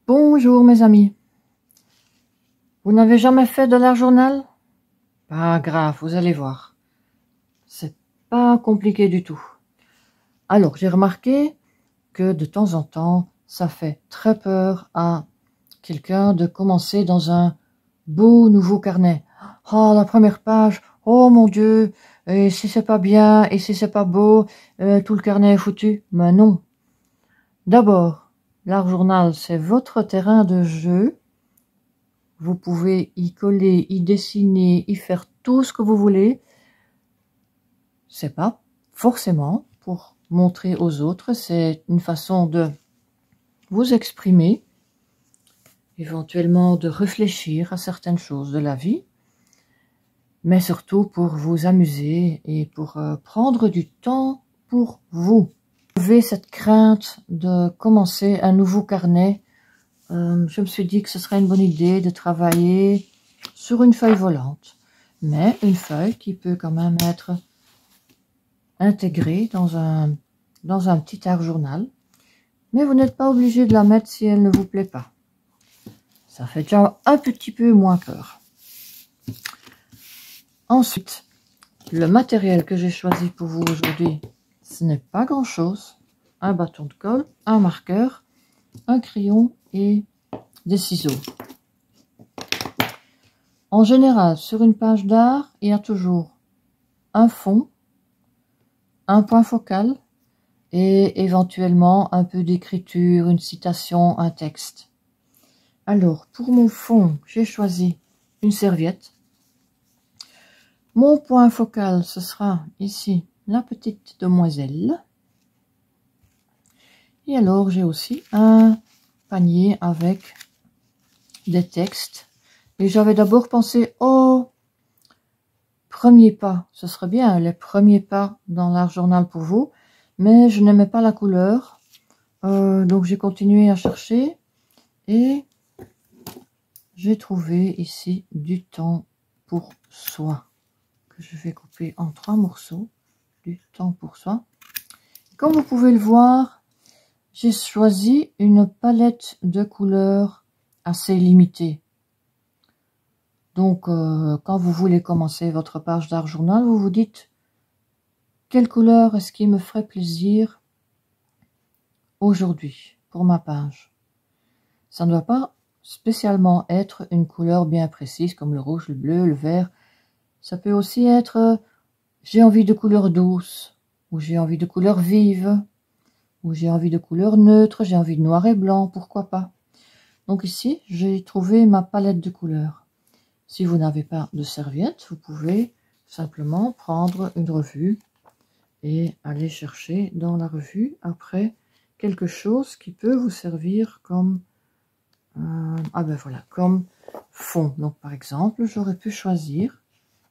Bonjour mes amis. Vous n'avez jamais fait de l'art journal? Pas grave, vous allez voir. C'est pas compliqué du tout. Alors, j'ai remarqué que de temps en temps, ça fait très peur à quelqu'un de commencer dans un beau nouveau carnet. Oh, la première page, oh mon Dieu, et si c'est pas bien, et si c'est pas beau, tout le carnet est foutu. Mais non. D'abord, l'art journal, c'est votre terrain de jeu. Vous pouvez y coller, y dessiner, y faire tout ce que vous voulez. C'est pas forcément pour montrer aux autres, c'est une façon de vous exprimer, éventuellement de réfléchir à certaines choses de la vie, mais surtout pour vous amuser et pour prendre du temps pour vous. Lever cette crainte de commencer un nouveau carnet. Je me suis dit que ce serait une bonne idée de travailler sur une feuille volante, mais une feuille qui peut quand même être intégrée dans un petit art journal. Mais vous n'êtes pas obligé de la mettre si elle ne vous plaît pas. Ça fait déjà un petit peu moins peur. Ensuite, le matériel que j'ai choisi pour vous aujourd'hui, ce n'est pas grand-chose. Un bâton de colle, un marqueur, un crayon et des ciseaux. En général, sur une page d'art, il y a toujours un fond, un point focal et éventuellement un peu d'écriture, une citation, un texte. Alors, pour mon fond, j'ai choisi une serviette. Mon point focal, ce sera ici la petite demoiselle. Et alors, j'ai aussi un panier avec des textes. Et j'avais d'abord pensé, oh, premier pas, ce serait bien, les premiers pas dans l'art journal pour vous. Mais je n'aimais pas la couleur. Donc, j'ai continué à chercher. Et j'ai trouvé ici du temps pour soi. Que je vais couper en 3 morceaux. Du temps pour soi. Comme vous pouvez le voir, j'ai choisi une palette de couleurs assez limitée. Donc, quand vous voulez commencer votre page d'art journal, vous vous dites quelle couleur est-ce qui me ferait plaisir aujourd'hui pour ma page. Ça ne doit pas spécialement être une couleur bien précise comme le rouge, le bleu, le vert. Ça peut aussi être j'ai envie de couleurs douces, ou j'ai envie de couleurs vives, ou j'ai envie de couleurs neutres, j'ai envie de noir et blanc, pourquoi pas. Donc ici, j'ai trouvé ma palette de couleurs. Si vous n'avez pas de serviette, vous pouvez simplement prendre une revue et aller chercher dans la revue après quelque chose qui peut vous servir comme comme fond. Donc par exemple, j'aurais pu choisir,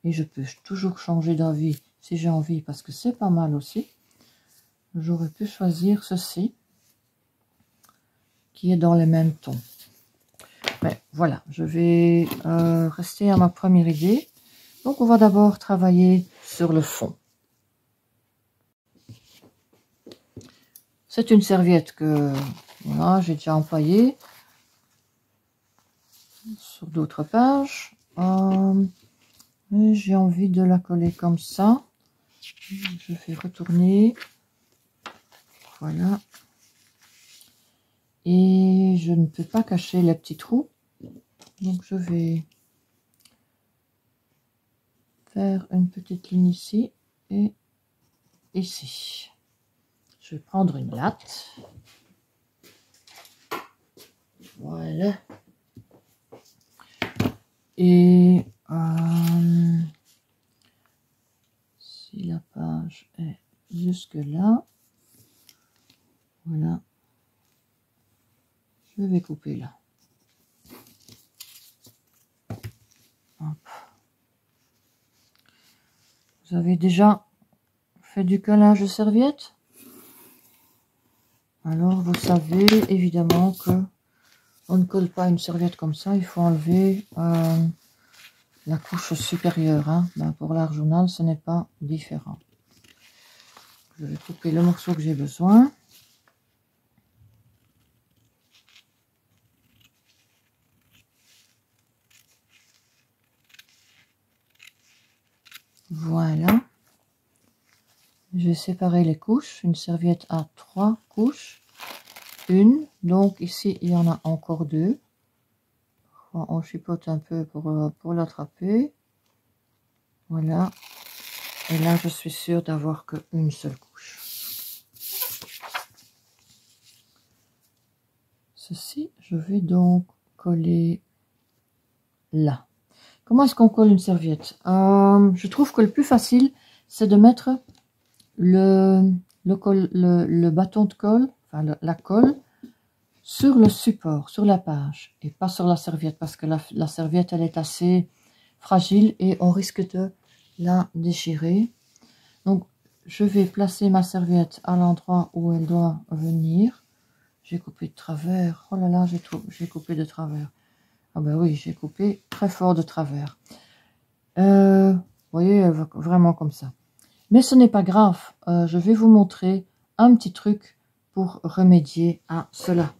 et je peux toujours changer d'avis si j'ai envie parce que c'est pas mal aussi, j'aurais pu choisir ceci qui est dans les mêmes tons. Mais voilà, je vais rester à ma première idée. Donc on va d'abord travailler sur le fond. C'est une serviette que voilà, j'ai déjà employée sur d'autres pages. J'ai envie de la coller comme ça. Je fais retourner. Voilà. Et je ne peux pas cacher les petits trous. Donc je vais faire une petite ligne ici et ici. Je vais prendre une latte. Voilà. Et si la page est jusque là, voilà, je vais couper là. Hop. Vous avez déjà fait du collage de serviette? Alors vous savez évidemment que on ne colle pas une serviette comme ça, il faut enlever la couche supérieure. Hein. Ben, pour l'art journal, ce n'est pas différent. Je vais couper le morceau que j'ai besoin. Voilà. Je vais séparer les couches. Une serviette à 3 couches. Une. Donc ici, il y en a encore 2. On chipote un peu pour l'attraper. Voilà. Et là, je suis sûre d'avoir qu'une seule couche. Ceci, je vais donc coller là. Comment est-ce qu'on colle une serviette? Je trouve que le plus facile, c'est de mettre le bâton de colle, enfin la colle, sur le support, sur la page, et pas sur la serviette, parce que la serviette, elle est assez fragile et on risque de la déchirer. Donc, je vais placer ma serviette à l'endroit où elle doit venir. J'ai coupé de travers. Oh là là, j'ai coupé de travers. Ah ben oui, j'ai coupé très fort de travers. Vous voyez, vraiment comme ça. Mais ce n'est pas grave. Je vais vous montrer un petit truc pour remédier à cela.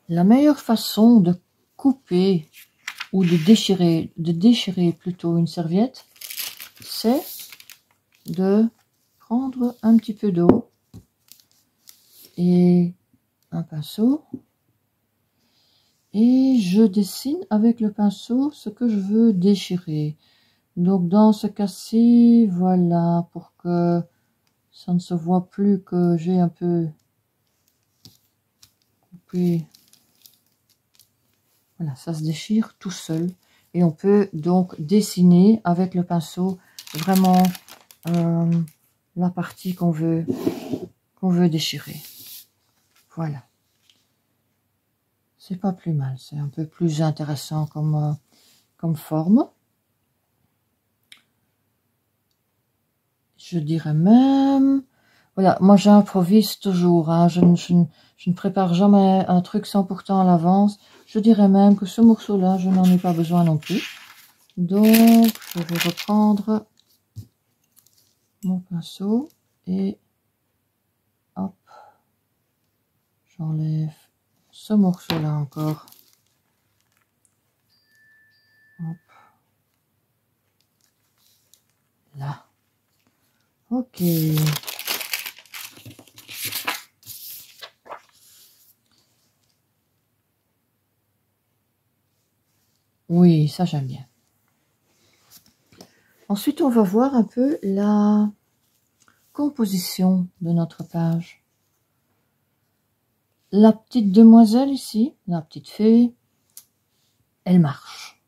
La meilleure façon de couper ou de déchirer plutôt une serviette, c'est de prendre un petit peu d'eau et un pinceau. Et je dessine avec le pinceau ce que je veux déchirer. Donc dans ce cas-ci, voilà, pour que ça ne se voit plus que j'ai un peu coupé. Voilà, ça se déchire tout seul. Et on peut donc dessiner avec le pinceau vraiment la partie qu'on veut déchirer. Voilà. C'est pas plus mal, c'est un peu plus intéressant comme forme. Je dirais même... Voilà, moi j'improvise toujours, hein. Je ne prépare jamais un truc 100% à l'avance. Je dirais même que ce morceau-là, je n'en ai pas besoin non plus. Donc, je vais reprendre mon pinceau et hop, j'enlève ce morceau-là encore. Hop. Là. Ok. Oui, ça j'aime bien. Ensuite, on va voir un peu la composition de notre page. La petite demoiselle ici, la petite fée, elle marche.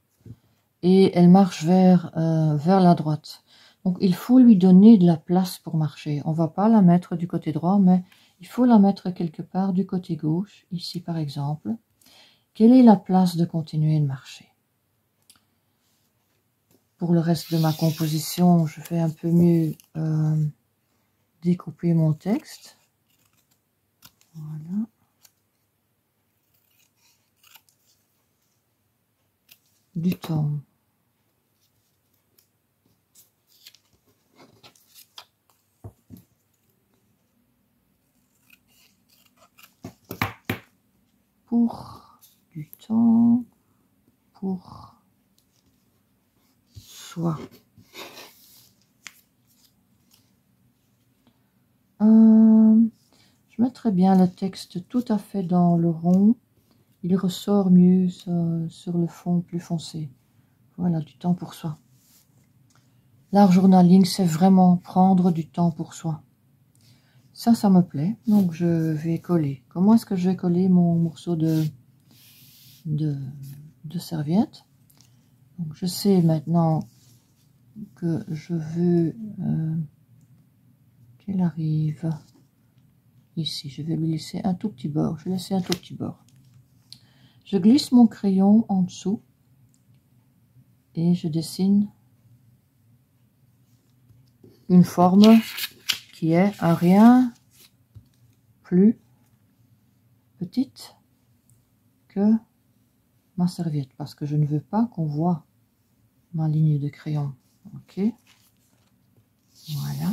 Et elle marche vers la droite. Donc, il faut lui donner de la place pour marcher. On ne va pas la mettre du côté droit, mais il faut la mettre quelque part du côté gauche, ici par exemple. Quelle est la place de continuer de marcher? Pour le reste de ma composition, je vais un peu mieux découper mon texte. Voilà. Du temps. Pour du temps pour soi. Je mettrai bien le texte tout à fait dans le rond. Il ressort mieux sur le fond plus foncé. Voilà, du temps pour soi. L'art journaling, c'est vraiment prendre du temps pour soi. Ça me plaît. Donc, je vais coller. Comment est-ce que je vais coller mon morceau de serviette? Donc, je sais maintenant que je veux qu'elle arrive ici. Je vais lui laisser un tout petit bord. Je vais laisser un tout petit bord. Je glisse mon crayon en dessous et je dessine une forme qui est un rien plus petite que ma serviette parce que je ne veux pas qu'on voit ma ligne de crayon. Ok, voilà.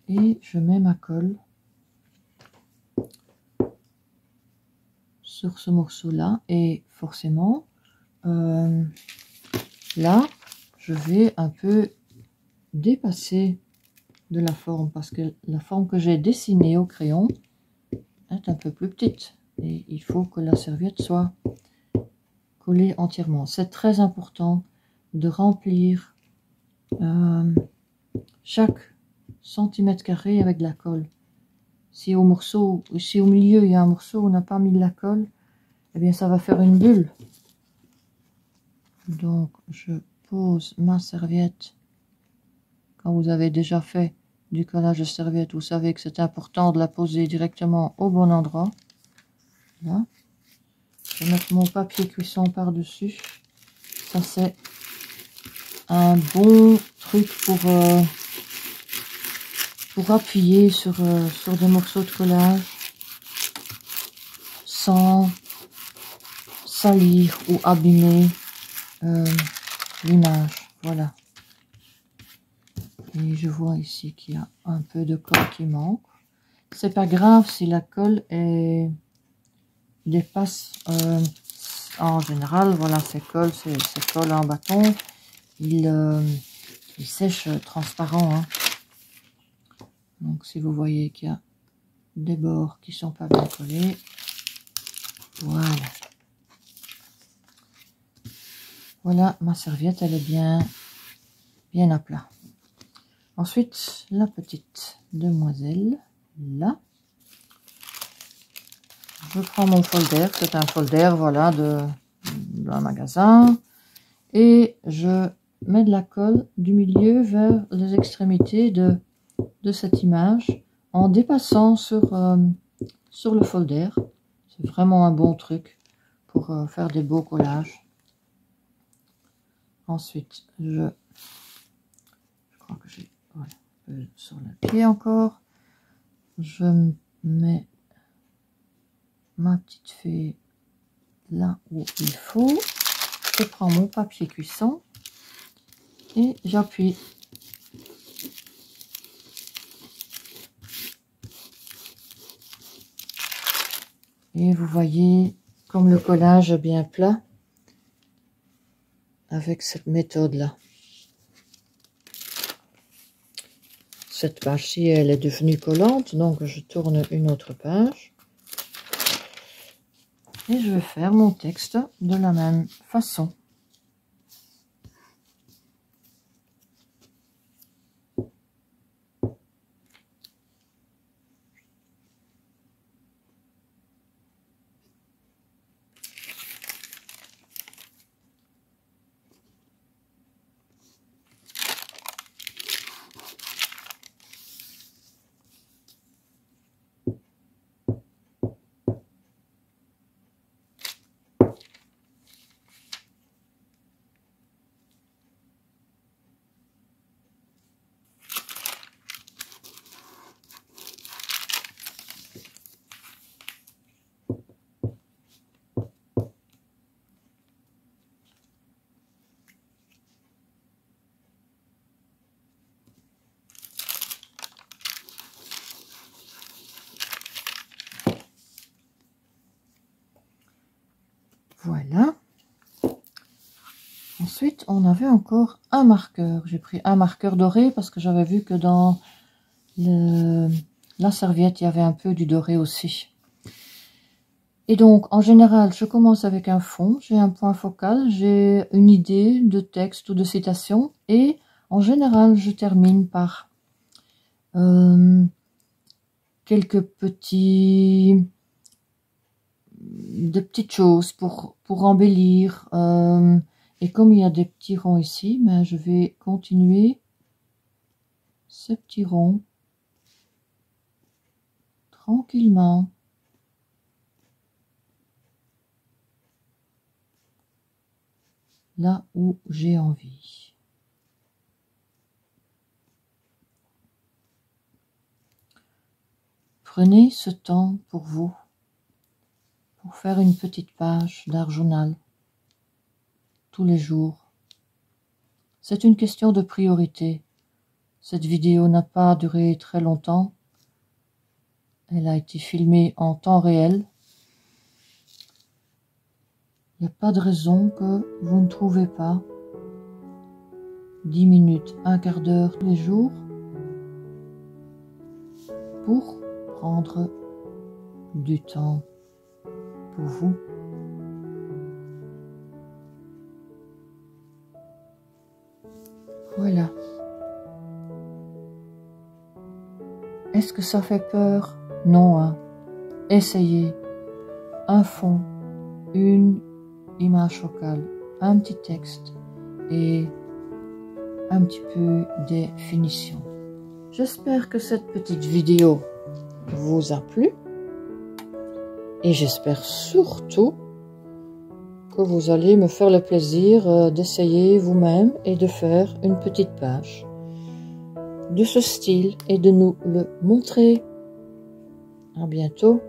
Et je mets ma colle sur ce morceau là et forcément là, je vais un peu dépasser de la forme parce que la forme que j'ai dessinée au crayon est un peu plus petite et il faut que la serviette soit collée entièrement. C'est très important de remplir chaque centimètre carré avec de la colle. Si au milieu il y a un morceau où on n'a pas mis de la colle, eh bien ça va faire une bulle. Donc je pose ma serviette. Quand vous avez déjà fait du collage de serviette, vous savez que c'est important de la poser directement au bon endroit. Là. Je vais mettre mon papier cuisson par-dessus. Ça c'est un bon truc pour appuyer sur des morceaux de collage sans salir ou abîmer l'image. Voilà. Et je vois ici qu'il y a un peu de colle qui manque. C'est pas grave si la colle dépasse. En général, voilà, ces colle en bâton. Il sèche transparent. Hein. Donc si vous voyez qu'il y a des bords qui sont pas bien collés, voilà. Voilà, ma serviette, elle est bien à plat. Ensuite, la petite demoiselle, là. Je prends mon folder, c'est un folder, voilà, d'un magasin. Et je mets de la colle du milieu vers les extrémités de cette image en dépassant sur le folder. C'est vraiment un bon truc pour faire des beaux collages. Ensuite, je crois que j'ai un peu sur le pied encore. Je mets ma petite fée là où il faut. Je prends mon papier cuisson et j'appuie. Et vous voyez comme le collage est bien plat avec cette méthode-là. Cette page-ci, elle est devenue collante, donc je tourne une autre page. Et je vais faire mon texte de la même façon. Voilà. Ensuite, on avait encore un marqueur. J'ai pris un marqueur doré parce que j'avais vu que dans la serviette, il y avait un peu du doré aussi. Et donc, en général, je commence avec un fond. J'ai un point focal, j'ai une idée de texte ou de citation. Et en général, je termine par quelques des petites choses pour embellir. Et comme il y a des petits ronds ici, ben je vais continuer ces petits ronds tranquillement. Là où j'ai envie. Prenez ce temps pour vous, pour faire une petite page d'art journal tous les jours. C'est une question de priorité. Cette vidéo n'a pas duré très longtemps. Elle a été filmée en temps réel. Il n'y a pas de raison que vous ne trouvez pas 10 minutes, un quart d'heure tous les jours pour prendre du temps pour vous. Voilà. Est-ce que ça fait peur? Non, hein. Essayez. Un fond, une image focale, un petit texte et un petit peu des finitions. J'espère que cette petite vidéo vous a plu et j'espère surtout que vous allez me faire le plaisir d'essayer vous-même et de faire une petite page de ce style et de nous le montrer. À bientôt.